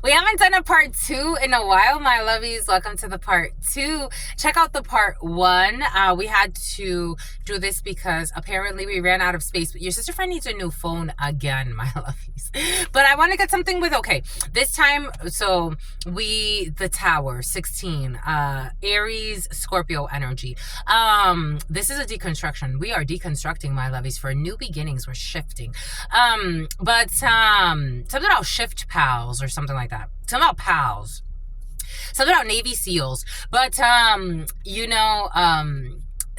We haven't done a part 2 in a while, my lovies. Welcome to the part 2. Check out the part 1. We had to do this because apparently we ran out of space. But your sister friend needs a new phone again, my lovies. But I want to get something with, okay, this time, so the Tower, 16, Aries, Scorpio energy. This is a deconstruction. We are deconstructing, my lovies, for new beginnings. We're shifting. But something about shift pals or something like that. Something about pals. Something about Navy SEALs. But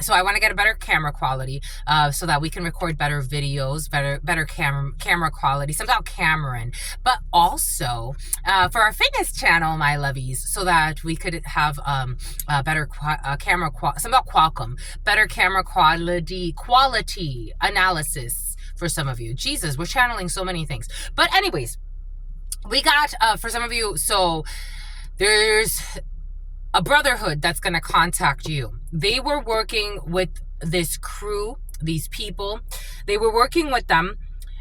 so I want to get a better camera quality so that we can record better videos, better camera quality. Something about Cameron. But also for our fitness channel, my lovies, so that we could have better camera quality. Something about Qualcomm. Better camera quality analysis for some of you. Jesus, we're channeling so many things. But anyways, we got, for some of you, so there's a brotherhood that's going to contact you. They were working with this crew, these people. They were working with them.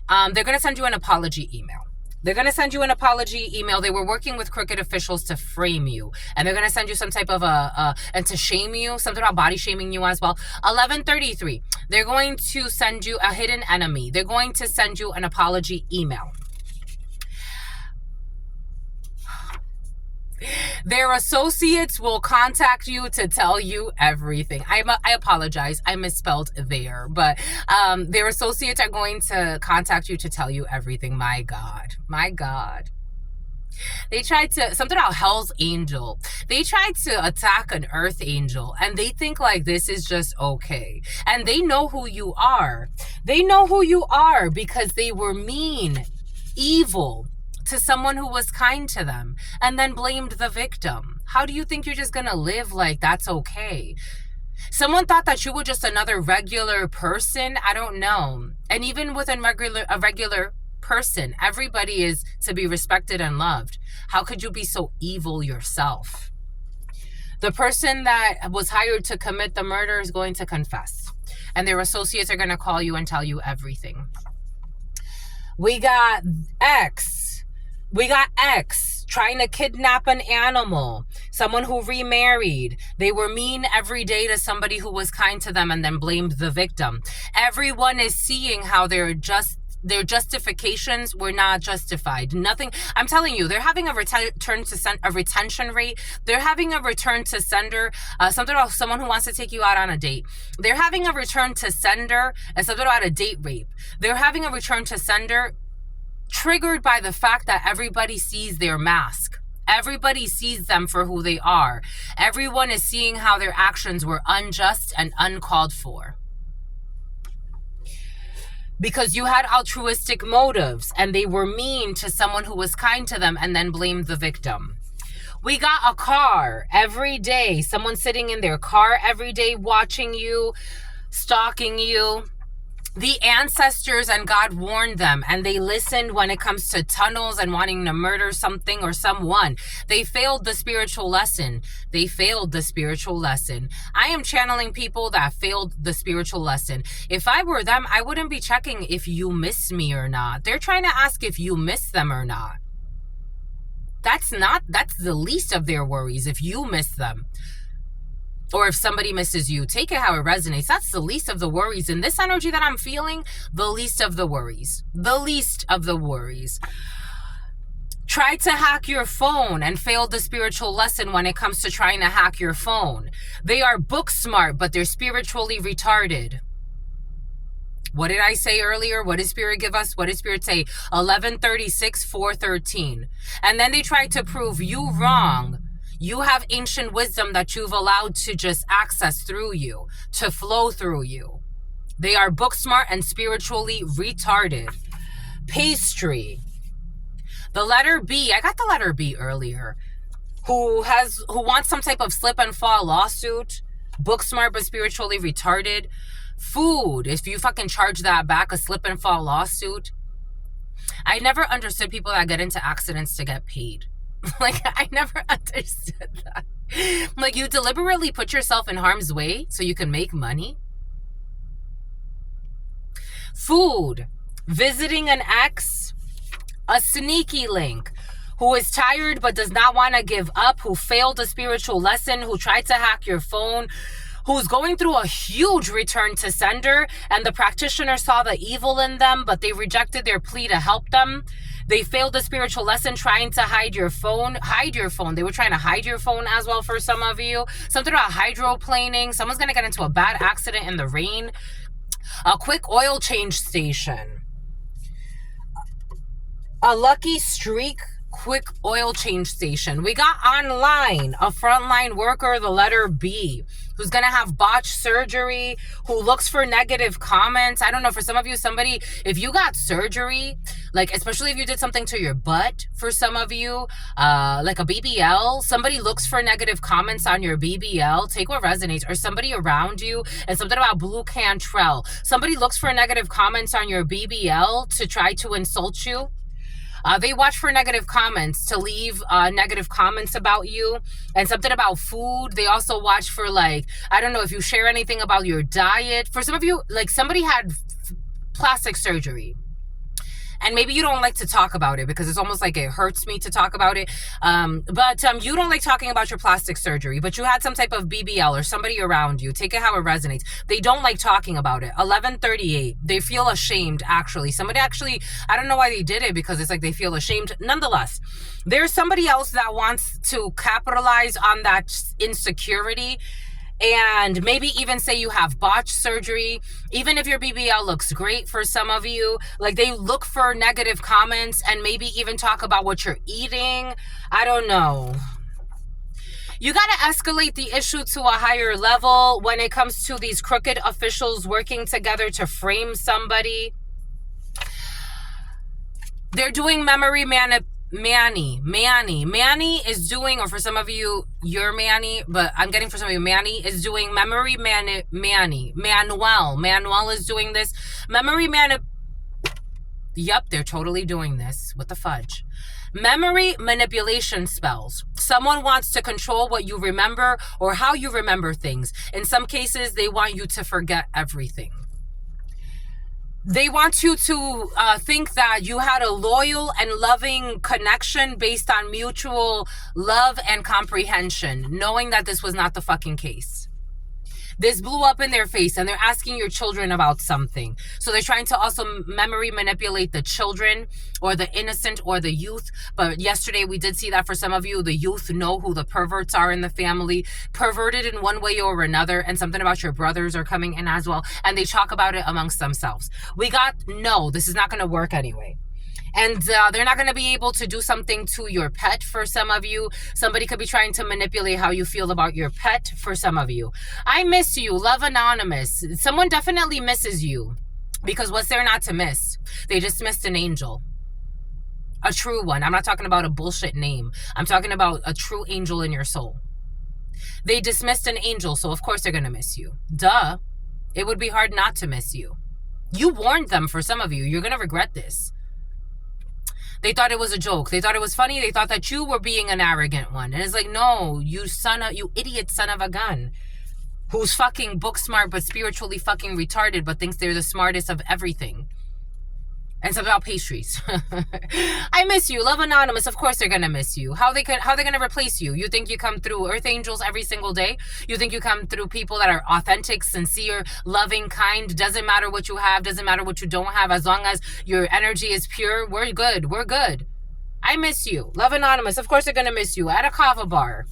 They're going to send you an apology email. They're going to send you an apology email. They were working with crooked officials to frame you. And they're going to send you some type of and to shame you, something about body shaming you as well. 1133, they're going to send you a hidden enemy. They're going to send you an apology email. Their associates will contact you to tell you everything. I apologize. I misspelled there. But their associates are going to contact you to tell you everything. My God. My God. They tried to, something about Hell's Angel. They tried to attack an Earth Angel, and they think like this is just okay. And they know who you are. They know who you are because they were mean, evil to someone who was kind to them, and then blamed the victim. How do you think you're just gonna live like that's okay? Someone thought that you were just another regular person. I don't know. And even within a regular person, everybody is to be respected and loved. How could you be so evil yourself? The person that was hired to commit the murder is going to confess, and their associates are going to call you and tell you everything. We got X trying to kidnap an animal, someone who remarried. They were mean every day to somebody who was kind to them and then blamed the victim. Everyone is seeing how their justifications were not justified. Nothing. I'm telling you, they're having a retention rate. They're having a return to sender. Something about someone who wants to take you out on a date. They're having a return to sender, and something about a date rape. They're having a return to sender triggered by the fact that everybody sees their mask. Everybody sees them for who they are. Everyone is seeing how their actions were unjust and uncalled for. Because you had altruistic motives and they were mean to someone who was kind to them and then blamed the victim. We got a car every day. Someone sitting in their car every day watching you, stalking you. The ancestors and God warned them, and they listened when it comes to tunnels and wanting to murder something or someone. They failed the spiritual lesson. They failed the spiritual lesson. I am channeling people that failed the spiritual lesson. If I were them, I wouldn't be checking if you miss me or not. They're trying to ask if you miss them or not. That's the least of their worries if you miss them. Or if somebody misses you, take it how it resonates. That's the least of the worries. In this energy that I'm feeling, the least of the worries. The least of the worries. Try to hack your phone and failed the spiritual lesson when it comes to trying to hack your phone. They are book smart, but they're spiritually retarded. What did I say earlier? What did Spirit give us? What did Spirit say? 1136, 413. And then they tried to prove you wrong. You have ancient wisdom that you've allowed to just access through you, to flow through you. They are book smart and spiritually retarded. Pastry. The letter B. I got the letter B earlier. Who wants some type of slip and fall lawsuit. Book smart but spiritually retarded. Food. If you fucking charge that back, a slip and fall lawsuit. I never understood people that get into accidents to get paid. Like, I never understood that. Like, you deliberately put yourself in harm's way so you can make money? Food. Visiting an ex. A sneaky link. who is tired but does not want to give up, who failed a spiritual lesson, who tried to hack your phone, who's going through a huge return to sender, and the practitioner saw the evil in them, but they rejected their plea to help them. They failed a spiritual lesson trying to hide your phone. They were trying to hide your phone as well for some of you. Something about hydroplaning. Someone's going to get into a bad accident in the rain. A quick oil change station. A lucky streak quick oil change station. We got online a frontline worker, the letter B, who's gonna have botched surgery, who looks for negative comments. I don't know, for some of you, somebody, if you got surgery, like especially if you did something to your butt, for some of you, like a BBL, somebody looks for negative comments on your BBL. Take what resonates. Or somebody around you, and something about blue Cantrell. Somebody looks for negative comments on your BBL to try to insult you. They watch for negative comments, to leave negative comments about you, and something about food. They also watch for, like, I don't know if you share anything about your diet. For some of you, like, somebody had plastic surgery, and maybe you don't like to talk about it because it's almost like it hurts me to talk about it. But you don't like talking about your plastic surgery, but you had some type of BBL or somebody around you. Take it how it resonates. They don't like talking about it. 1138. They feel ashamed, actually. Somebody actually, I don't know why they did it, because it's like they feel ashamed. Nonetheless, there's somebody else that wants to capitalize on that insecurity, and maybe even say you have botched surgery. Even if your BBL looks great for some of you, like, they look for negative comments and maybe even talk about what you're eating. I don't know. You got to escalate the issue to a higher level when it comes to these crooked officials working together to frame somebody. They're doing memory Manny is doing, or for some of you, you're Manny, but I'm getting for some of you, Manny is doing memory Manuel is doing this. Yep, they're totally doing this. What the fudge? Memory manipulation spells. Someone wants to control what you remember or how you remember things. In some cases, they want you to forget everything. They want you to think that you had a loyal and loving connection based on mutual love and comprehension, knowing that this was not the fucking case. This blew up in their face, and they're asking your children about something. So they're trying to also memory manipulate the children or the innocent or the youth. But yesterday we did see that for some of you, the youth know who the perverts are in the family, perverted in one way or another, and something about your brothers are coming in as well. And they talk about it amongst themselves. We got, no, this is not going to work anyway. And they're not going to be able to do something to your pet for some of you. Somebody could be trying to manipulate how you feel about your pet for some of you. I miss you. Love Anonymous. Someone definitely misses you, because what's there not to miss? They just missed an angel. A true one. I'm not talking about a bullshit name. I'm talking about a true angel in your soul. They dismissed an angel, so of course they're going to miss you. Duh. It would be hard not to miss you. You warned them for some of you. You're going to regret this. They thought it was a joke. They thought it was funny. They thought that you were being an arrogant one. And it's like, no, you idiot son of a gun, who's fucking book smart but spiritually fucking retarded, but thinks they're the smartest of everything. And something about pastries. I miss you. Love Anonymous. Of course they're gonna miss you. How they gonna replace you? You think you come through earth angels every single day? You think you come through people that are authentic, sincere, loving, kind? Doesn't matter what you have, doesn't matter what you don't have, as long as your energy is pure, we're good. We're good. I miss you. Love Anonymous. Of course they're gonna miss you. At a kava bar.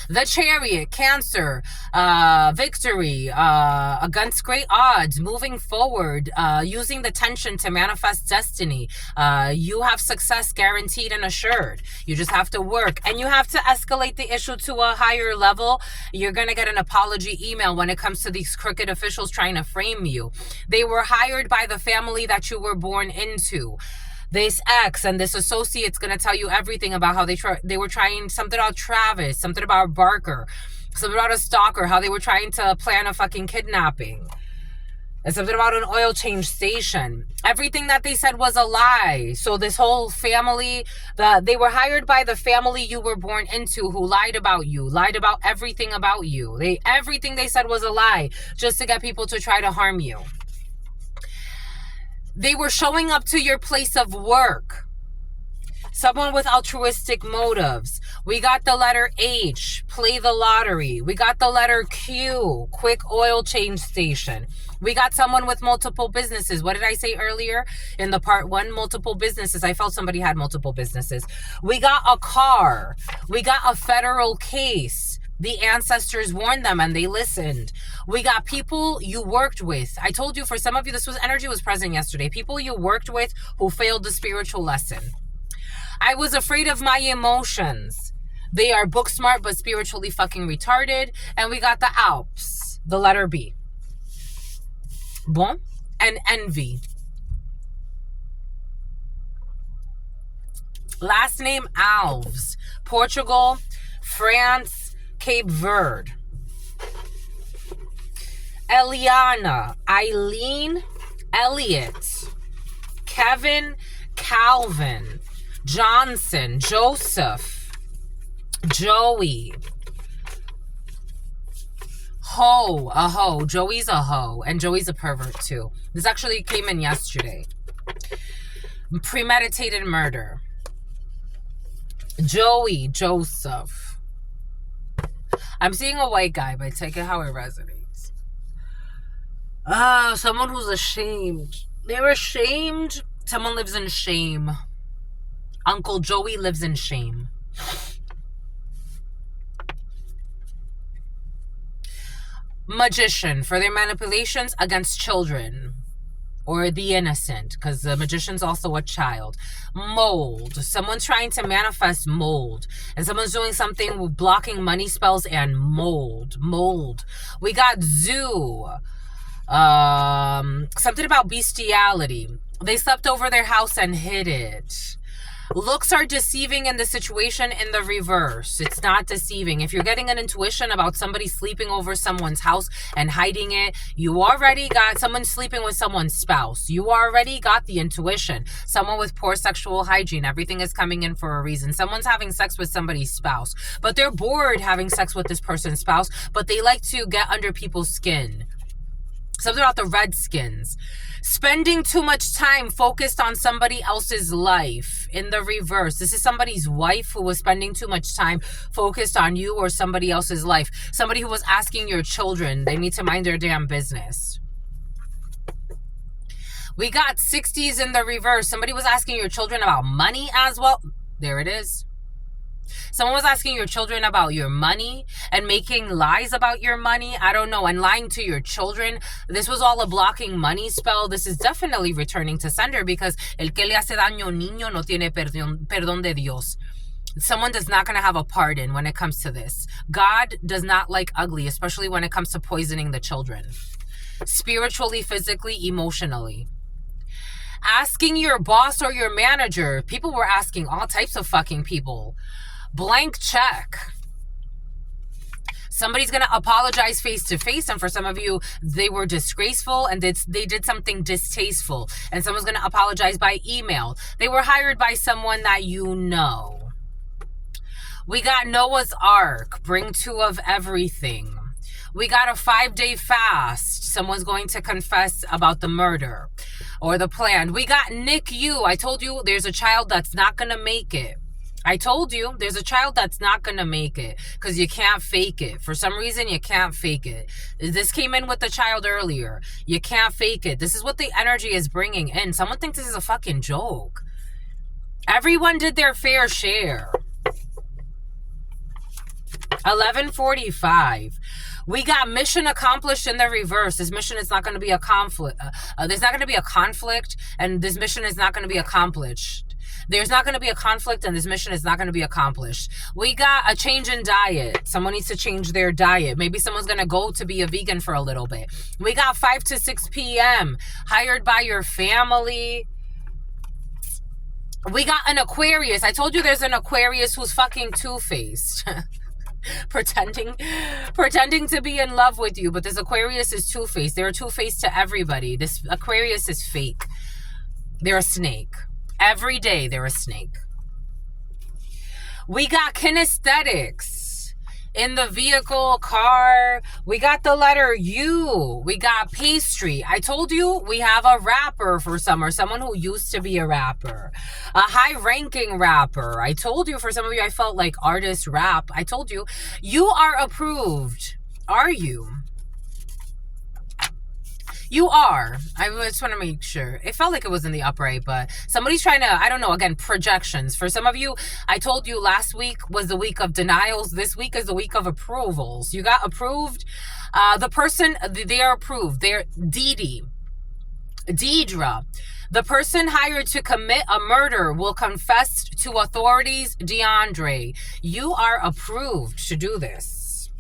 The Chariot, Cancer, victory, against great odds, moving forward, using the tension to manifest destiny. You have success guaranteed and assured. You just have to work, and you have to escalate the issue to a higher level. You're going to get an apology email when it comes to these crooked officials trying to frame you. They were hired by the family that you were born into. This ex and this associate's going to tell you everything about how they were trying, something about Travis, something about Barker, something about a stalker, how they were trying to plan a fucking kidnapping, and something about an oil change station. Everything that they said was a lie. So this whole family, they were hired by the family you were born into, who lied about you, lied about everything about you. Everything they said was a lie, just to get people to try to harm you. They were showing up to your place of work Someone with altruistic motives. We got the letter H, play the lottery. We got the letter Q, quick oil change station. We got someone with multiple businesses. What did I say earlier in the part 1? Multiple businesses. I felt somebody had multiple businesses. We got a car. We got a federal case. The ancestors warned them and they listened. We got people you worked with. I told you, for some of you, energy was present yesterday. People you worked with who failed the spiritual lesson. I was afraid of my emotions. They are book smart but spiritually fucking retarded. And we got the Alps, the letter B. Bon. And envy. Last name Alves. Portugal, France, Cape Verde. Eliana, Eileen, Elliot, Kevin, Calvin, Johnson, Joseph, Joey, a hoe. Joey's a hoe, and Joey's a pervert too. This actually came in yesterday. Premeditated murder. Joey, Joseph. I'm seeing a white guy, but take it how it resonates. Someone who's ashamed. They're ashamed. Someone lives in shame. Uncle Joey lives in shame. Magician, for their manipulations against children or the innocent, because the magician's also a child. Mold, someone's trying to manifest mold, and someone's doing something with blocking money spells and mold. We got zoo, something about bestiality. They slept over their house and hid it. Looks are deceiving in the situation in the reverse. It's not deceiving. If you're getting an intuition about somebody sleeping over someone's house and hiding it, you already got someone sleeping with someone's spouse. You already got the intuition. Someone with poor sexual hygiene. Everything is coming in for a reason. Someone's having sex with somebody's spouse, but they're bored having sex with this person's spouse, but they like to get under people's skin. Something about the Redskins. Spending too much time focused on somebody else's life. In the reverse, this is somebody's wife who was spending too much time focused on you or somebody else's life. Somebody who was asking your children. They need to mind their damn business. We got 60s in the reverse. Somebody was asking your children about money as well. There it is. Someone was asking your children about your money and making lies about your money. I don't know. And lying to your children. This was all a blocking money spell. This is definitely returning to sender because el que le hace daño niño no tiene perdón de Dios. Someone is not going to have a pardon when it comes to this. God does not like ugly, especially when it comes to poisoning the children. Spiritually, physically, emotionally. Asking your boss or your manager. People were asking all types of fucking people. Blank check. Somebody's going to apologize face to face. And for some of you, they were disgraceful and they did something distasteful. And someone's going to apologize by email. They were hired by someone that you know. We got Noah's Ark. Bring 2 of everything. We got a 5-day fast. Someone's going to confess about the murder or the plan. We got NICU. I told you there's a child that's not going to make it. I told you there's a child that's not going to make it because you can't fake it. For some reason, you can't fake it. This came in with the child earlier. You can't fake it. This is what the energy is bringing in. Someone thinks this is a fucking joke. Everyone did their fair share. 11:45. We got mission accomplished in the reverse. This mission is not going to be a conflict. There's not going to be a conflict, and this mission is not going to be accomplished. There's not going to be a conflict, and this mission is not going to be accomplished. We got a change in diet. Someone needs to change their diet. Maybe someone's going to go to be a vegan for a little bit. We got 5 to 6 p.m. Hired by your family. We got an Aquarius. I told you there's an Aquarius who's fucking two-faced. pretending to be in love with you, but this Aquarius is two-faced. They're two-faced to everybody. This Aquarius is fake. They're a snake. Every day they're a snake. We got kinesthetics. in the vehicle, car. We got the letter U. We got pastry. I told you we have a rapper for some, or someone who used to be a rapper. A high-ranking rapper. I told you for some of you I felt like artist rap. I told you. You are approved. Are you? You are. I just want to make sure. It felt like it was in the upright, but somebody's trying to, I don't know, again, projections. For some of you, I told you last week was the week of denials. This week is the week of approvals. You got approved. The person, they are approved. They're Deidre. The person hired to commit a murder will confess to authorities. DeAndre, you are approved to do this.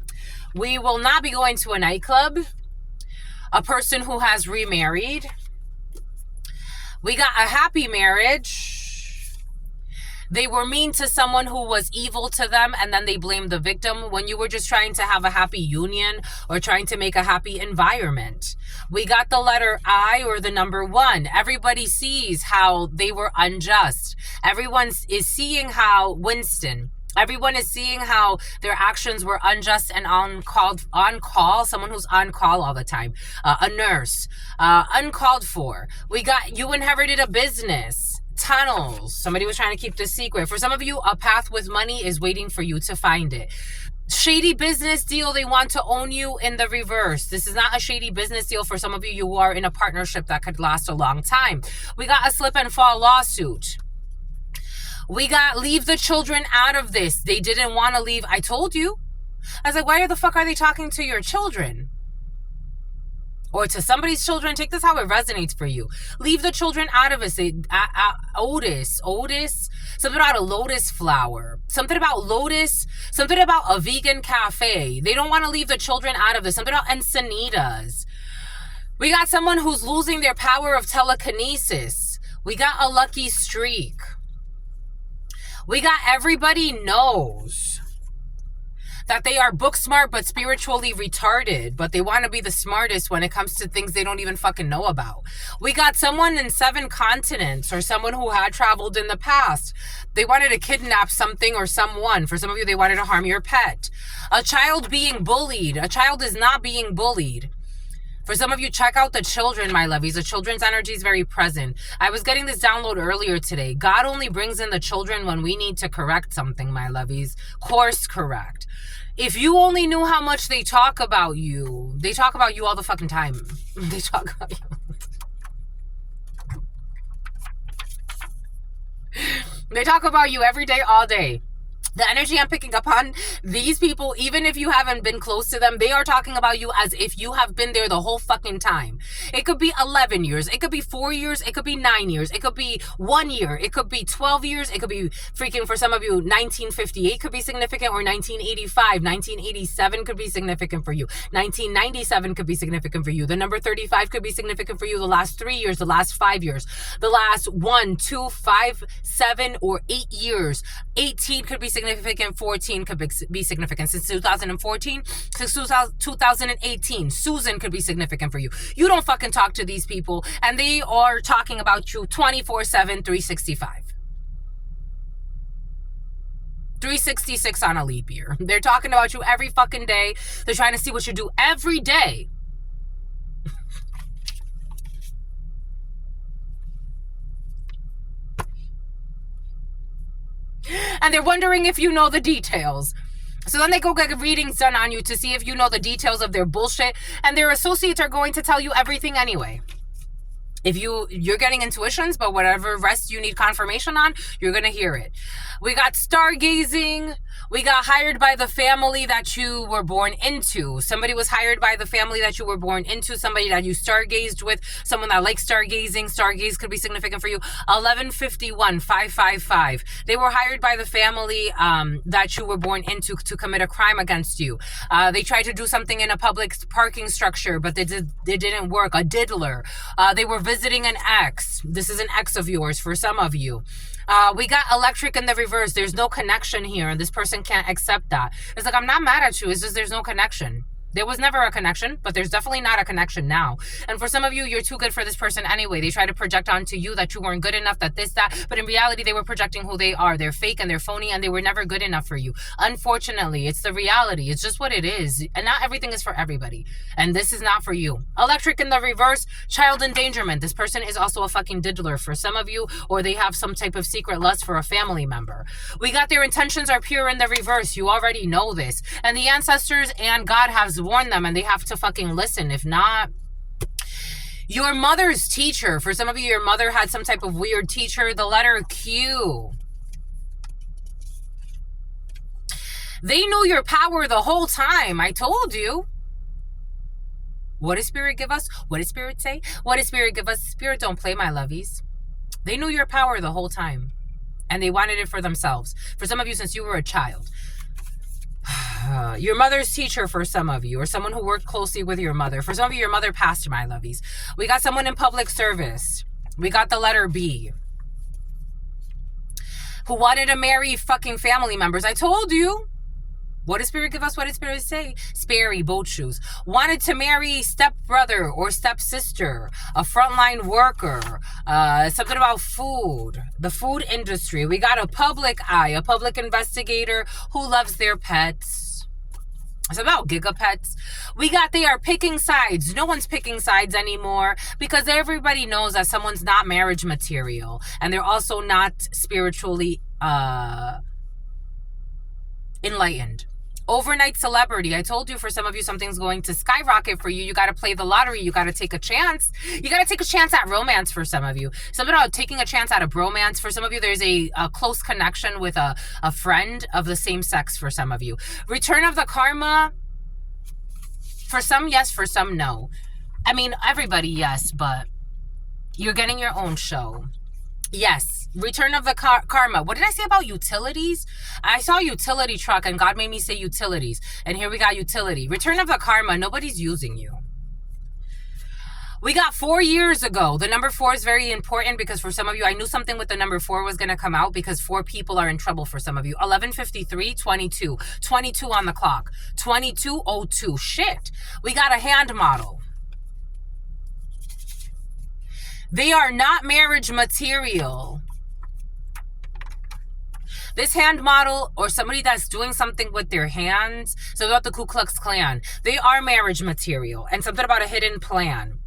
We will not be going to a nightclub. A person who has remarried. We got a happy marriage. They were mean to someone who was evil to them, and then they blamed the victim when you were just trying to have a happy union or trying to make a happy environment. We got the letter I, or the number 1. Everybody sees how they were unjust. Everyone is seeing how everyone is seeing how their actions were unjust and on call, someone who's on call all the time, a nurse, uncalled for. We got, you inherited a business, tunnels. Somebody was trying to keep this secret. For some of you, a path with money is waiting for you to find it. Shady business deal, they want to own you in the reverse. This is not a shady business deal. For some of you, you are in a partnership that could last a long time. We got a slip and fall lawsuit. We got leave the children out of this. They didn't want to leave. I told you. I was like, why the fuck are they talking to your children? Or to somebody's children? Take this how it resonates for you. Leave the children out of this. Otis. Something about a lotus flower. Something about lotus. Something about a vegan cafe. They don't want to leave the children out of this. Something about encinitas. We got someone who's losing their power of telekinesis. We got a lucky streak. We got everybody knows that they are book smart but spiritually retarded, but they want to be the smartest when it comes to things they don't even fucking know about. We got someone in 7 continents, or someone who had traveled in the past. They wanted to kidnap something or someone. For some of you, they wanted to harm your pet. A child being bullied. A child is not being bullied. For some of you, check out the children, my lovies. The children's energy is very present. I was getting this download earlier today. God only brings in the children when we need to correct something, my lovies. Course correct. If you only knew how much they talk about you all the fucking time. They talk about you. They talk about you every day, all day. The energy I'm picking up on, these people, even if you haven't been close to them, they are talking about you as if you have been there the whole fucking time. It could be 11 years. It could be 4 years. It could be 9 years. It could be 1 year. It could be 12 years. It could be freaking, for some of you, 1958 could be significant, or 1985. 1987 could be significant for you. 1997 could be significant for you. The number 35 could be significant for you. The last 3 years, the last 5 years, the last 1, 2, 5, 7, or 8 years. 18 could be significant. 14 could be significant. Since 2014, since 2018, Susan could be significant for you. You don't fucking talk to these people, and they are talking about you 24/7, 365. 366 on a leap year. They're talking about you every fucking day. They're trying to see what you do every day. And they're wondering if you know the details. So then they go get readings done on you to see if you know the details of their bullshit. And their associates are going to tell you everything anyway. If you're getting intuitions, but whatever rest you need confirmation on, you're going to hear it. We got stargazing. We got hired by the family that you were born into. Somebody was hired by the family that you were born into. Somebody that you stargazed with. Someone that likes stargazing. Stargaze could be significant for you. 1151 555. They were hired by the family that you were born into to commit a crime against you. They tried to do something in a public parking structure, but it didn't work. A diddler. They were visiting an ex. This is an ex of yours for some of you. We got electric in the reverse. There's no connection here, and this person can't accept that. It's like, I'm not mad at you. It's just there's no connection. There was never a connection, but there's definitely not a connection now. And for some of you, you're too good for this person anyway. They try to project onto you that you weren't good enough, that this, that. But in reality, they were projecting who they are. They're fake and they're phony and they were never good enough for you. Unfortunately, it's the reality. It's just what it is. And not everything is for everybody. And this is not for you. Electric in the reverse, child endangerment. This person is also a fucking diddler for some of you, or they have some type of secret lust for a family member. We got their intentions are pure in the reverse. You already know this. And the ancestors and God has warn them and they have to fucking listen. If not, your mother's teacher, for some of you, your mother had some type of weird teacher, the letter Q. They knew your power the whole time. I told you. What does Spirit give us? What does Spirit say? What does Spirit give us? Spirit don't play, my lovies. They knew your power the whole time and they wanted it for themselves. For some of you, since you were a child. Your mother's teacher for some of you, or someone who worked closely with your mother. For some of you, your mother passed, my lovies. We got someone in public service. We got the letter B, who wanted to marry fucking family members. I told you. What did Spirit give us? What did Spirit say? Sperry, boat shoes. Wanted to marry stepbrother or stepsister, a frontline worker, something about food, the food industry. We got a public eye, a public investigator who loves their pets. It's about gigapets. We got they are picking sides. No one's picking sides anymore because everybody knows that someone's not marriage material and they're also not spiritually enlightened. Overnight celebrity. I told you for some of you, something's going to skyrocket for you. You got to play the lottery. You got to take a chance. You got to take a chance at romance for some of you. Something about taking a chance at a bromance. For some of you, there's a close connection with a friend of the same sex for some of you. Return of the karma. For some, yes. For some, no. I mean, everybody, yes. But you're getting your own show. Yes. Return of the karma. What did I say about utilities? I saw utility truck and God made me say utilities. And here we got utility. Return of the karma. Nobody's using you. We got 4 years ago. The number 4 is very important because for some of you, I knew something with the number 4 was going to come out because 4 people are in trouble for some of you. 11:53, 22. 22 on the clock. 22:02. Shit. We got a hand model. They are not marriage material. This hand model or somebody that's doing something with their hands, so about the Ku Klux Klan, they are marriage material and something about a hidden plan.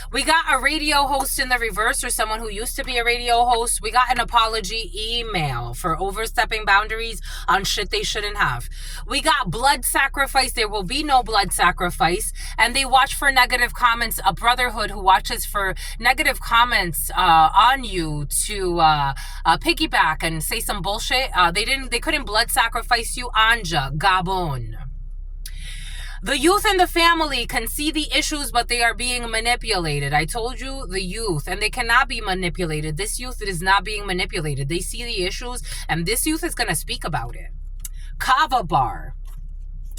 We got a radio host in the reverse or someone who used to be a radio host. We got an apology email for overstepping boundaries on shit they shouldn't have. We got blood sacrifice. There will be no blood sacrifice. And they watch for negative comments. A brotherhood who watches for negative comments on you to piggyback and say some bullshit. They couldn't blood sacrifice you. Anja, Gabon. The youth in the family can see the issues, but they are being manipulated. I told you the youth, and they cannot be manipulated. This youth is not being manipulated. They see the issues, and this youth is going to speak about it. Kava bar.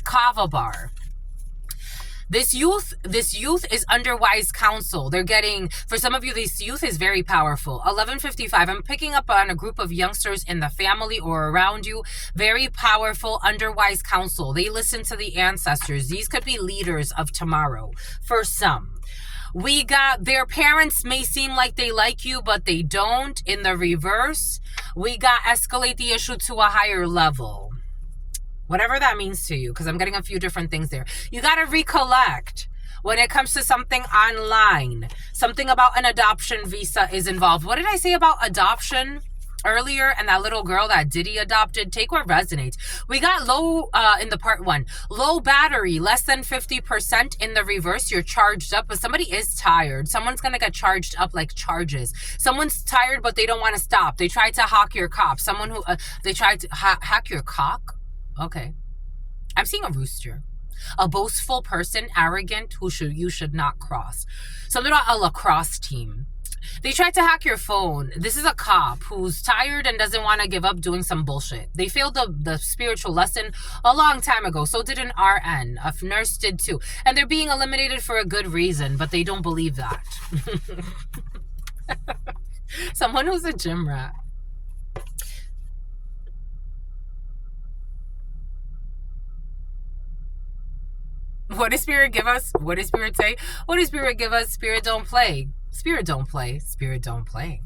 Kava bar. This youth is under wise counsel. They're getting, for some of you, this youth is very powerful. 11:55, I'm picking up on a group of youngsters in the family or around you. Very powerful, under wise counsel. They listen to the ancestors. These could be leaders of tomorrow for some. We got their parents may seem like they like you, but they don't. In the reverse, we got escalate the issue to a higher level. Whatever that means to you, because I'm getting a few different things there. You got to recollect when it comes to something online. Something about an adoption visa is involved. What did I say about adoption earlier? And that little girl that Diddy adopted? Take what resonates. We got low, in the part 1, low battery, less than 50% in the reverse. You're charged up, but somebody is tired. Someone's going to get charged up like charges. Someone's tired, but they don't want to stop. They tried to hack your cop. Someone who, they tried to hack your cock. Okay. I'm seeing a rooster. A boastful person, arrogant, you should not cross. Something about a lacrosse team. They tried to hack your phone. This is a cop who's tired and doesn't want to give up doing some bullshit. They failed the spiritual lesson a long time ago. So did an RN. A nurse did too. And they're being eliminated for a good reason, but they don't believe that. Someone who's a gym rat. What does Spirit give us? What does Spirit say? What does Spirit give us? Spirit don't play. Spirit don't play. Spirit don't play.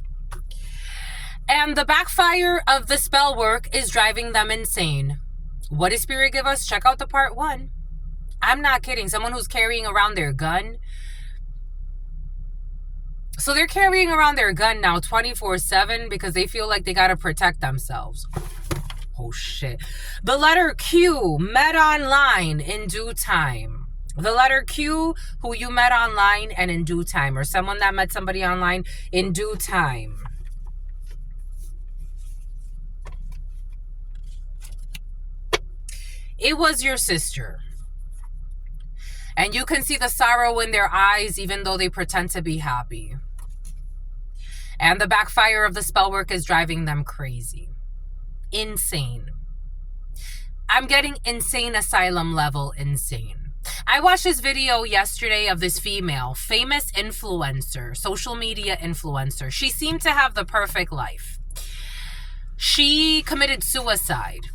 And the backfire of the spell work is driving them insane. What does Spirit give us? Check out the part 1. I'm not kidding. Someone who's carrying around their gun. So they're carrying around their gun now 24/7 because they feel like they got to protect themselves. Oh, shit. The letter Q, met online in due time. The letter Q, who you met online and in due time. Or someone that met somebody online in due time. It was your sister. And you can see the sorrow in their eyes even though they pretend to be happy. And the backfire of the spell work is driving them crazy. Insane. I'm getting insane asylum level insane. I watched this video yesterday of this female, famous influencer, social media influencer. She seemed to have the perfect life. She committed suicide.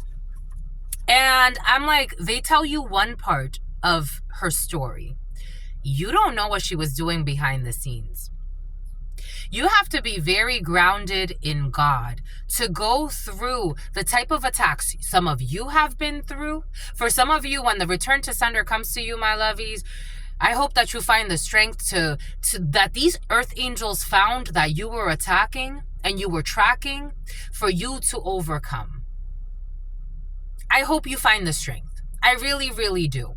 And I'm like, they tell you one part of her story. You don't know what she was doing behind the scenes. You have to be very grounded in God to go through the type of attacks some of you have been through. For some of you, when the return to sender comes to you, my lovies, I hope that you find the strength to that these earth angels found that you were attacking and you were tracking for you to overcome. I hope you find the strength. I really, really do.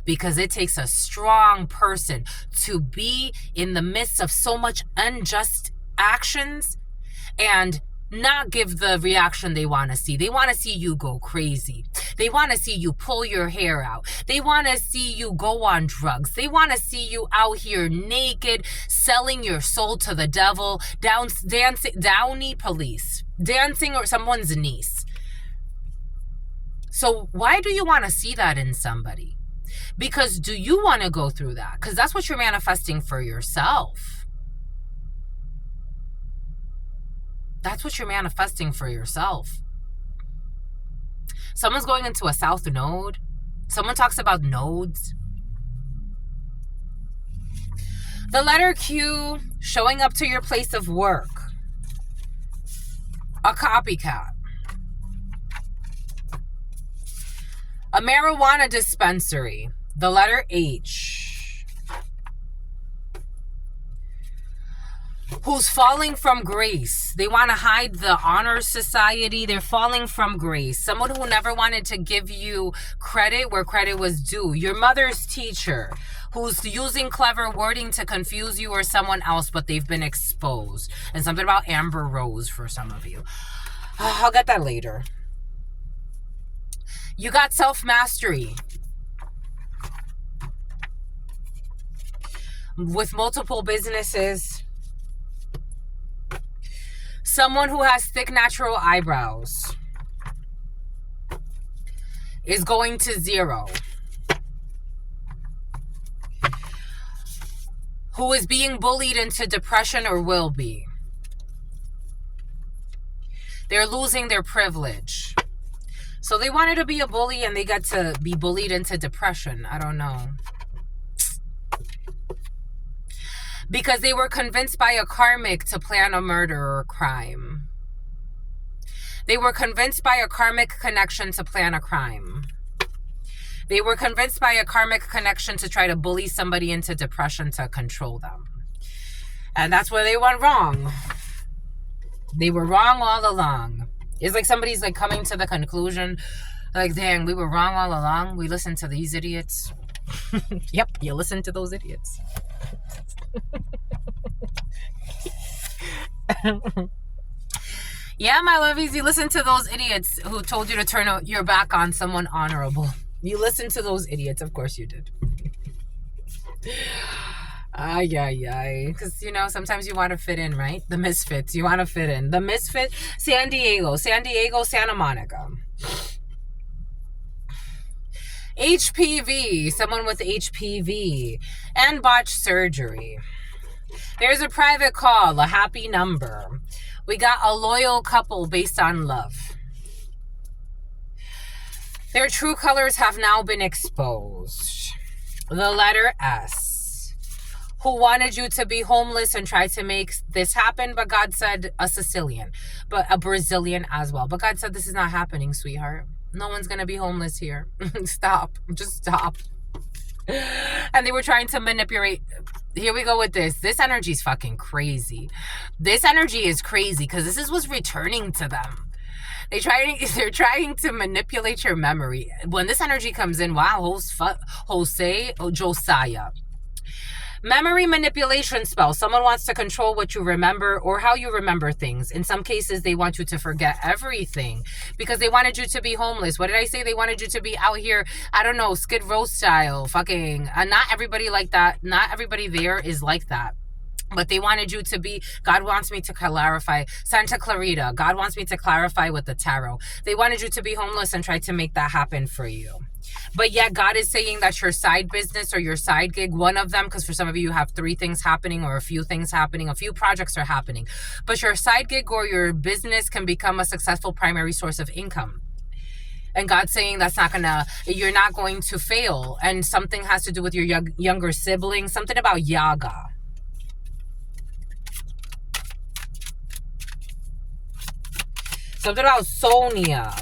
Because it takes a strong person to be in the midst of so much unjust actions and not give the reaction they want to see. They want to see you go crazy. They want to see you pull your hair out. They want to see you go on drugs. They want to see you out here naked, selling your soul to the devil, dancing, downy police, dancing or someone's niece. So why do you want to see that in somebody? Because do you want to go through that? Because that's what you're manifesting for yourself. That's what you're manifesting for yourself. Someone's going into a south node. Someone talks about nodes. The letter Q, showing up to your place of work. A copycat. A marijuana dispensary. The letter H. Who's falling from grace. They want to hide the honor society. They're falling from grace. Someone who never wanted to give you credit where credit was due. Your mother's teacher who's using clever wording to confuse you or someone else, but they've been exposed. And something about Amber Rose for some of you. I'll get that later. You got self-mastery. With multiple businesses. Someone who has thick natural eyebrows is going to 0. Who is being bullied into depression or will be. They're losing their privilege. So they wanted to be a bully and they got to be bullied into depression. I don't know. Because they were convinced by a karmic to plan a murder or a crime. They were convinced by a karmic connection to plan a crime. They were convinced by a karmic connection to try to bully somebody into depression to control them. And that's where they went wrong. They were wrong all along. It's like somebody's like coming to the conclusion, like, dang, we were wrong all along. We listened to these idiots. Yep, you listened to those idiots. Yeah, my lovies, you listened to those idiots who told you to turn your back on someone honorable. You listened to those idiots. Of course you did. Ay. Because, you know, sometimes you want to fit in, right? The misfits. You want to fit in. The misfit. San Diego, Santa Monica. HPV. Someone with HPV. And botched surgery. There's a private call. A happy number. We got a loyal couple based on love. Their true colors have now been exposed. The letter S. Who wanted you to be homeless and tried to make this happen, but God said a Sicilian, but a Brazilian as well. But God said, this is not happening, sweetheart. No one's going to be homeless here. Stop. Just stop. And they were trying to manipulate. Here we go with this. This energy is fucking crazy. This energy is crazy because this is what's returning to them. They're trying to manipulate your memory. When this energy comes in, wow, Josiah. Memory manipulation spell. Someone wants to control what you remember or how you remember things. In some cases, they want you to forget everything because they wanted you to be homeless. What did I say? They wanted you to be out here, I don't know, Skid Row style, fucking. Not everybody like that. Not everybody there is like that. But they wanted you to be, God wants me to clarify, Santa Clarita, God wants me to clarify with the tarot. They wanted you to be homeless and tried to make that happen for you. But yet God is saying that your side business or your side gig, one of them, because for some of you have 3 things happening or a few things happening, a few projects are happening. But your side gig or your business can become a successful primary source of income. And God's saying you're not going to fail. And something has to do with your younger sibling, something about Yaga. Something about Sonia.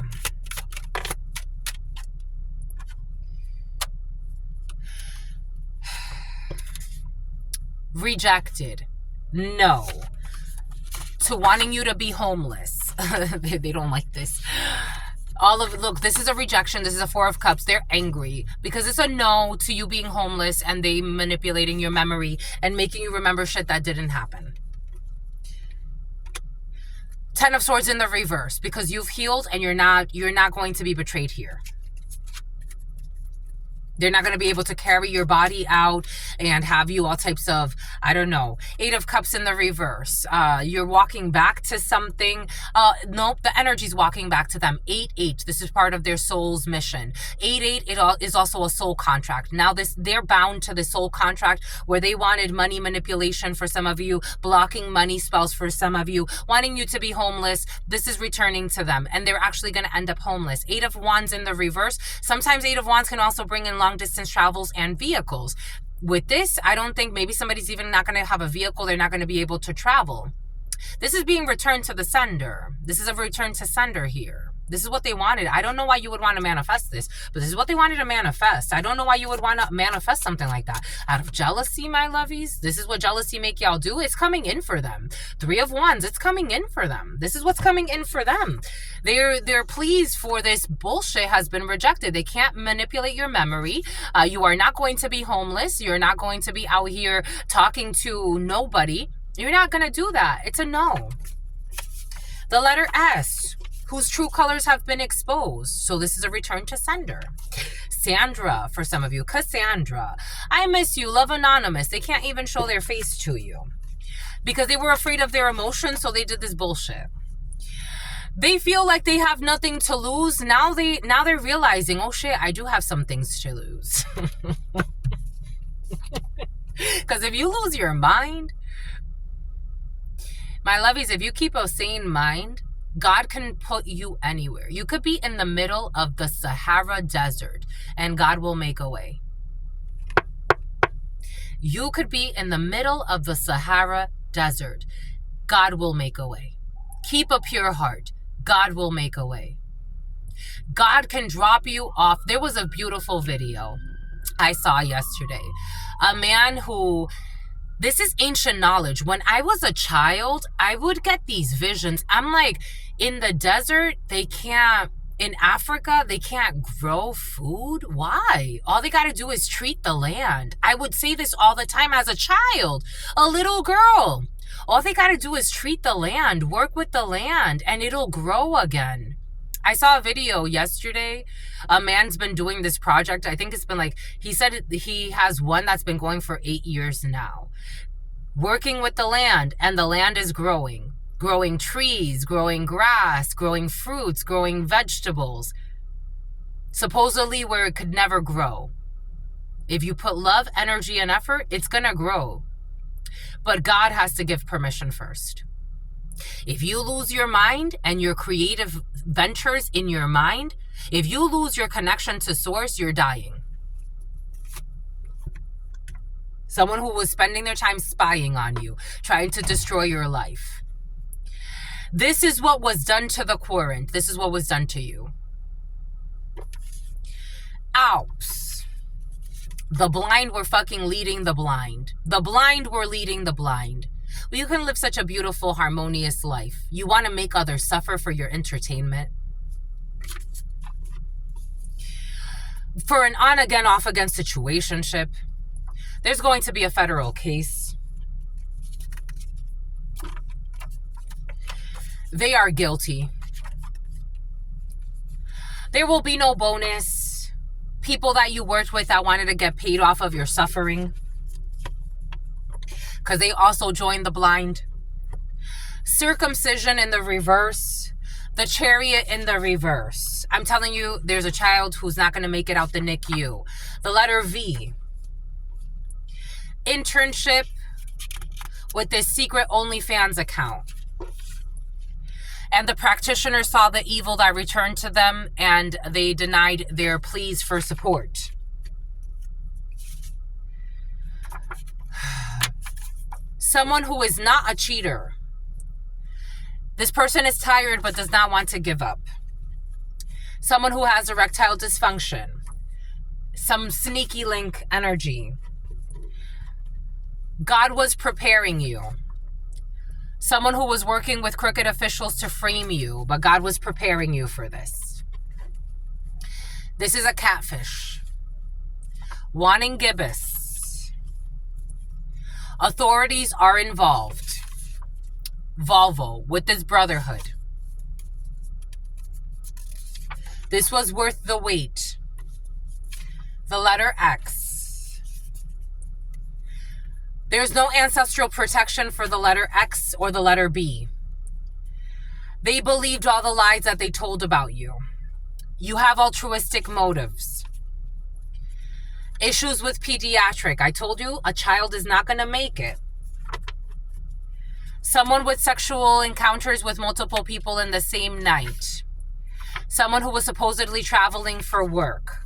Rejected. No. To wanting you to be homeless. They don't like this. Look, this is a rejection. This is a 4 of Cups. They're angry because it's a no to you being homeless and they manipulating your memory and making you remember shit that didn't happen. 10 of Swords in the reverse because you've healed and you're not going to be betrayed here. They're not going to be able to carry your body out and have you all types of, I don't know, 8 of Cups in the reverse. You're walking back to something. Nope, the energy's walking back to them. 8-8, this is part of their soul's mission. 8-8, it is also a soul contract. Now they're bound to the soul contract where they wanted money manipulation for some of you, blocking money spells for some of you, wanting you to be homeless. This is returning to them and they're actually going to end up homeless. 8 of Wands in the reverse. Sometimes 8 of Wands can also bring in long distance travels and vehicles. With this, I don't think maybe somebody's even not going to have a vehicle. They're not going to be able to travel. This is being returned to the sender. This is a return to sender here. This is what they wanted. I don't know why you would want to manifest this, but this is what they wanted to manifest. I don't know why you would want to manifest something like that. Out of jealousy, my lovies. This is what jealousy make y'all do. It's coming in for them. 3 of Wands, it's coming in for them. This is what's coming in for them. They're pleased for this bullshit has been rejected. They can't manipulate your memory. You are not going to be homeless. You're not going to be out here talking to nobody. You're not going to do that. It's a no. The letter S, whose true colors have been exposed. So this is a return to sender. Sandra, for some of you. Cassandra. I miss you. Love Anonymous. They can't even show their face to you. Because they were afraid of their emotions, so they did this bullshit. They feel like they have nothing to lose. Now they're realizing, oh shit, I do have some things to lose. Because if you lose your mind, my lovies, if you keep a sane mind, God can put you anywhere. You could be in the middle of the Sahara Desert and God will make a way. You could be in the middle of the Sahara Desert. God will make a way. Keep a pure heart. God will make a way. God can drop you off. There was a beautiful video I saw yesterday. A man who... This is ancient knowledge. When I was a child, I would get these visions. I'm like, in the desert, in Africa, they can't grow food. Why? All they got to do is treat the land. I would say this all the time as a child, a little girl. All they got to do is treat the land, work with the land, and it'll grow again. I saw a video yesterday. A man's been doing this project. I think it's been he said he has one that's been going for 8 years now. Working with the land, and the land is growing. Growing trees, growing grass, growing fruits, growing vegetables. Supposedly where it could never grow. If you put love, energy, and effort, it's going to grow. But God has to give permission first. If you lose your mind and your creative ventures in your mind, if you lose your connection to source, you're dying. Someone who was spending their time spying on you, trying to destroy your life. This is what was done to the querent. This is what was done to you. Alps. The blind were fucking leading the blind. The blind were leading the blind. Well, you can live such a beautiful, harmonious life. You want to make others suffer for your entertainment? For an on-again, off-again situationship, there's going to be a federal case. They are guilty. There will be no bonus. People that you worked with that wanted to get paid off of your suffering, because they also joined the blind. Circumcision in the reverse. The Chariot in the reverse. I'm telling you, there's a child who's not going to make it out the NICU. The letter V. Internship with this secret OnlyFans account. And the practitioner saw the evil that returned to them, and they denied their pleas for support. Someone who is not a cheater. This person is tired but does not want to give up. Someone who has erectile dysfunction. Some sneaky link energy. God was preparing you. Someone who was working with crooked officials to frame you, but God was preparing you for this. This is a catfish. Wanting gibbous. Authorities are involved. Volvo with this brotherhood. This was worth the wait. The letter X. There's no ancestral protection for the letter X or the letter B. They believed all the lies that they told about you. You have altruistic motives. Issues with pediatric. I told you a child is not going to make it. Someone with sexual encounters with multiple people in the same night. Someone who was supposedly traveling for work.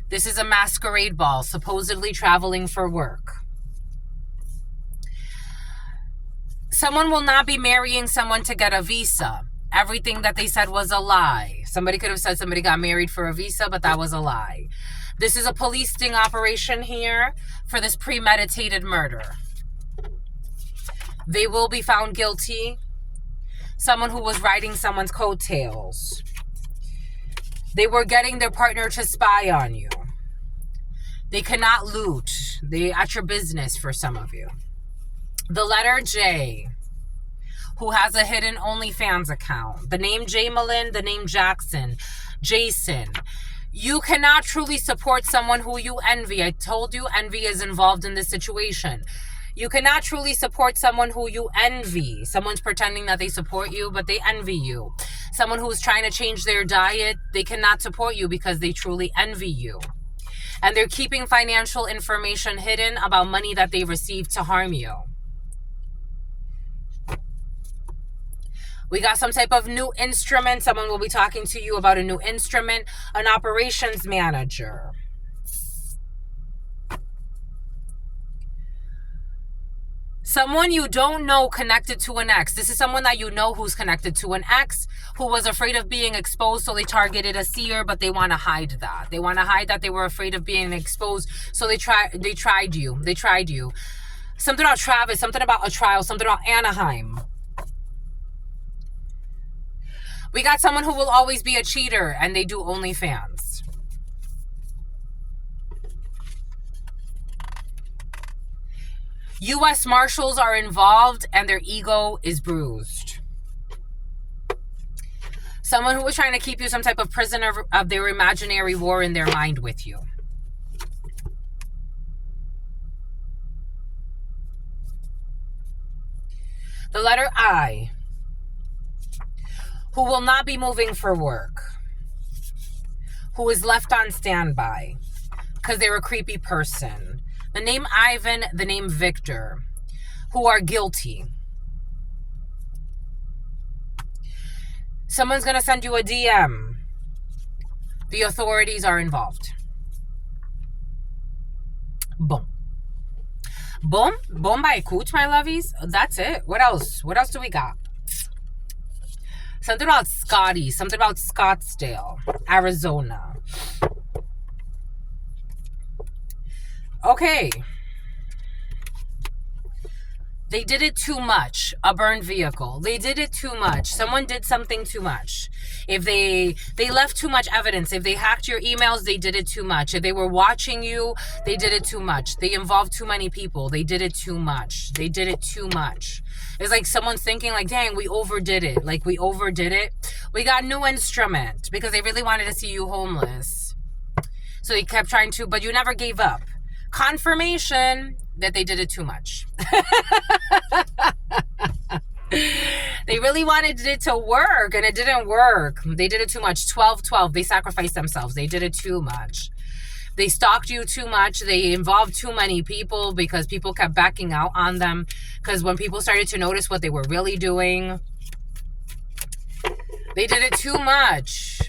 This is a masquerade ball, supposedly traveling for work. Someone will not be marrying someone to get a visa. Everything that they said was a lie. Somebody could have said somebody got married for a visa, but that was a lie. This is a police sting operation here for this premeditated murder. They will be found guilty. Someone who was riding someone's coattails. They were getting their partner to spy on you. They cannot loot. They at your business for some of you. The letter J, who has a hidden OnlyFans account. The name Jamelin, the name Jackson, Jason. You cannot truly support someone who you envy. I told you envy is involved in this situation. You cannot truly support someone who you envy. Someone's pretending that they support you, but they envy you. Someone who's trying to change their diet, they cannot support you because they truly envy you. And they're keeping financial information hidden about money that they received to harm you. We got some type of new instrument. Someone will be talking to you about a new instrument. An operations manager. Someone you don't know connected to an ex. This is someone that you know who's connected to an ex who was afraid of being exposed, so they targeted a seer, but they want to hide that. They want to hide that they were afraid of being exposed, so they tried you. They tried you. Something about Travis, something about a trial, something about Anaheim. We got someone who will always be a cheater, and they do OnlyFans. U.S. Marshals are involved, and their ego is bruised. Someone who was trying to keep you some type of prisoner of their imaginary war in their mind with you. The letter I, who will not be moving for work, who is left on standby because they're a creepy person. The name Ivan, the name Victor, who are guilty. Someone's going to send you a DM. The authorities are involved. Boom. Boom. Boom by Cooch, my lovies. That's it. What else? What else do we got? Something about Scotty. Something about Scottsdale, Arizona. Okay. They did it too much. A burned vehicle. They did it too much. Someone did something too much. If they left too much evidence. If they hacked your emails, they did it too much. If they were watching you, they did it too much. They involved too many people. They did it too much. They did it too much. It's like someone's thinking like, dang, we overdid it. Like we overdid it. We got new instrument because they really wanted to see you homeless. So they kept trying to, but you never gave up. Confirmation that they did it too much. They really wanted it to work and it didn't work. They did it too much. 12-12. They sacrificed themselves. They did it too much. They stalked you too much. They involved too many people because people kept backing out on them. Because when people started to notice what they were really doing, they did it too much.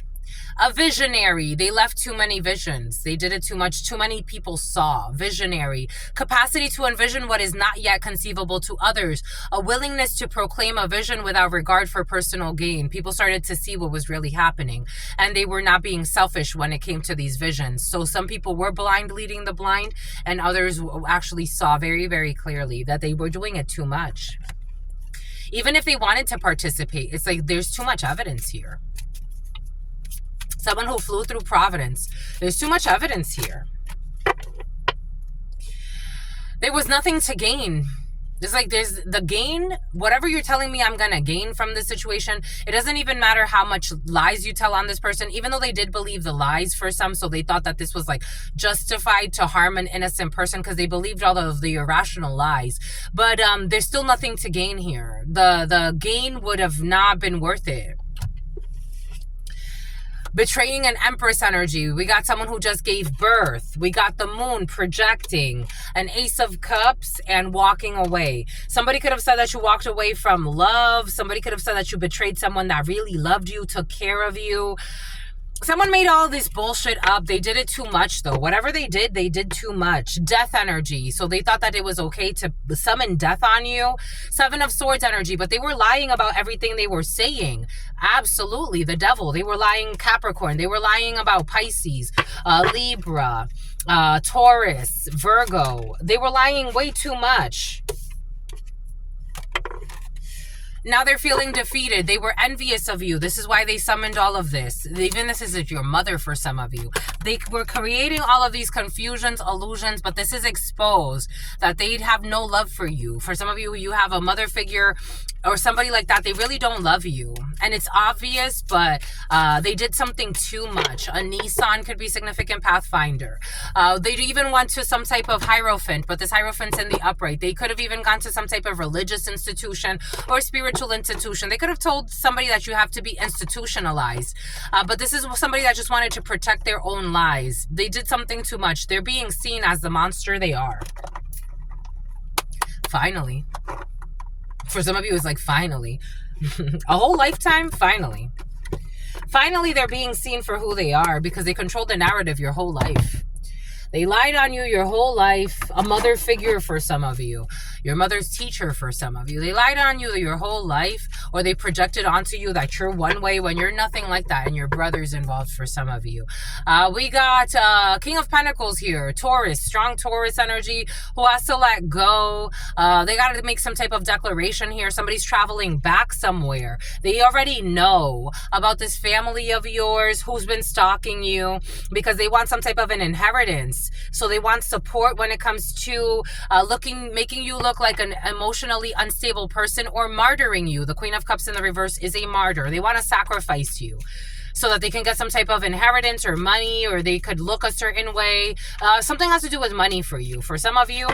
A visionary. They left too many visions. They did it too much. Too many people saw. Visionary. Capacity to envision what is not yet conceivable to others. A willingness to proclaim a vision without regard for personal gain. People started to see what was really happening. And they were not being selfish when it came to these visions. So some people were blind leading the blind. And others actually saw very, very clearly that they were doing it too much. Even if they wanted to participate, it's like there's too much evidence here. Someone who flew through Providence. There's too much evidence here. There was nothing to gain. It's like there's the gain, whatever you're telling me I'm going to gain from this situation. It doesn't even matter how much lies you tell on this person, even though they did believe the lies for some. So they thought that this was like justified to harm an innocent person because they believed all of the irrational lies. But there's still nothing to gain here. The gain would have not been worth it. Betraying an Empress energy. We got someone who just gave birth. We got the moon projecting, an Ace of Cups, and walking away. Somebody could have said that you walked away from love. Somebody could have said that you betrayed someone that really loved you, took care of you. Someone made all this bullshit up. They did it too much, though. Whatever they did too much. Death energy. So they thought that it was okay to summon death on you. Seven of Swords energy. But they were lying about everything they were saying. Absolutely. The devil. They were lying Capricorn. They were lying about Pisces, Libra, Taurus, Virgo. They were lying way too much. Now they're feeling defeated. They were envious of you. This is why they summoned all of this. Even this is your mother for some of you. They were creating all of these confusions, illusions, but this is exposed that they'd have no love for you. For some of you, you have a mother figure or somebody like that. They really don't love you. And it's obvious, but they did something too much. A Nissan could be significant pathfinder. They'd even went to some type of Hierophant, but this Hierophant's in the upright. They could have even gone to some type of religious institution or spiritual institution. They could have told somebody that you have to be institutionalized. But this is somebody that just wanted to protect their own lies. They did something too much. They're being seen as the monster they are. Finally. For some of you, it's like finally. A whole lifetime? Finally. Finally, they're being seen for who they are because they controlled the narrative your whole life. They lied on you your whole life. A mother figure for some of you. Your mother's teacher for some of you. They lied on you your whole life, or they projected onto you that you're one way when you're nothing like that, and your brother's involved for some of you. We got King of Pentacles here. Taurus, strong Taurus energy who has to let go. They got to make some type of declaration here. Somebody's traveling back somewhere. They already know about this family of yours who's been stalking you because they want some type of an inheritance. So they want support when it comes to making you look like an emotionally unstable person or martyring you. The Queen of Cups in the reverse is a martyr. They want to sacrifice you so that they can get some type of inheritance or money, or they could look a certain way. Something has to do with money for you. For some of you,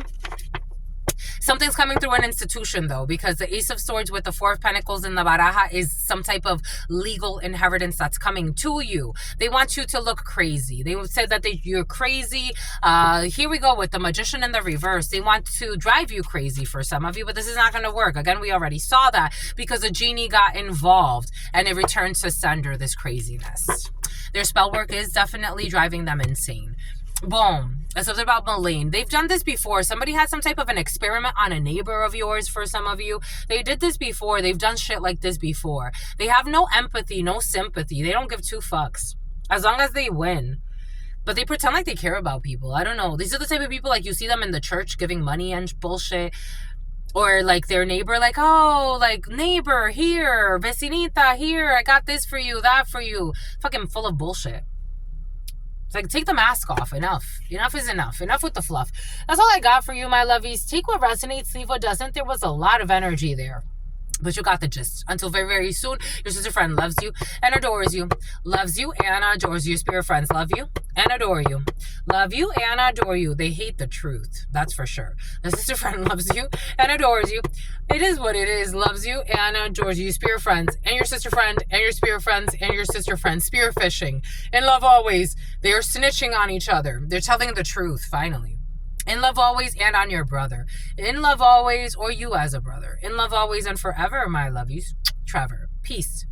something's coming through an institution, though, because the Ace of Swords with the Four of Pentacles in the Baraja is some type of legal inheritance that's coming to you. They want you to look crazy. They said that you're crazy. Here we go with the Magician in the reverse. They want to drive you crazy for some of you, but this is not going to work. Again, we already saw that because a genie got involved and it returned to sender, this craziness. Their spell work is definitely driving them insane. Boom. And something about Malane. They've done this before. Somebody had some type of an experiment on a neighbor of yours for some of you. They did this before. They've done shit like this before. They have no empathy, no sympathy. They don't give two fucks. As long as they win. But they pretend like they care about people. I don't know. These are the type of people, like, you see them in the church giving money and bullshit. Or, like, their neighbor, like, oh, like, neighbor, here, vecinita, here, I got this for you, that for you. Fucking full of bullshit. It's like, take the mask off. Enough. Enough is enough. Enough with the fluff. That's all I got for you, my lovies. Take what resonates, leave what doesn't. There was a lot of energy there. But you got the gist. Until very, very soon, your sister friend loves you and adores you. Loves you and adores you. Your spirit friends love you and adore you. Love you and adore you. They hate the truth. That's for sure. The sister friend loves you and adores you. It is what it is. Loves you and adores you. Spirit friends and your sister friend and your spirit friends and your sister friend. Spirit fishing. In love always. They are snitching on each other. They're telling the truth, finally. In love always and on your brother. In love always, or you as a brother. In love always and forever, my lovies. Trevor. Peace.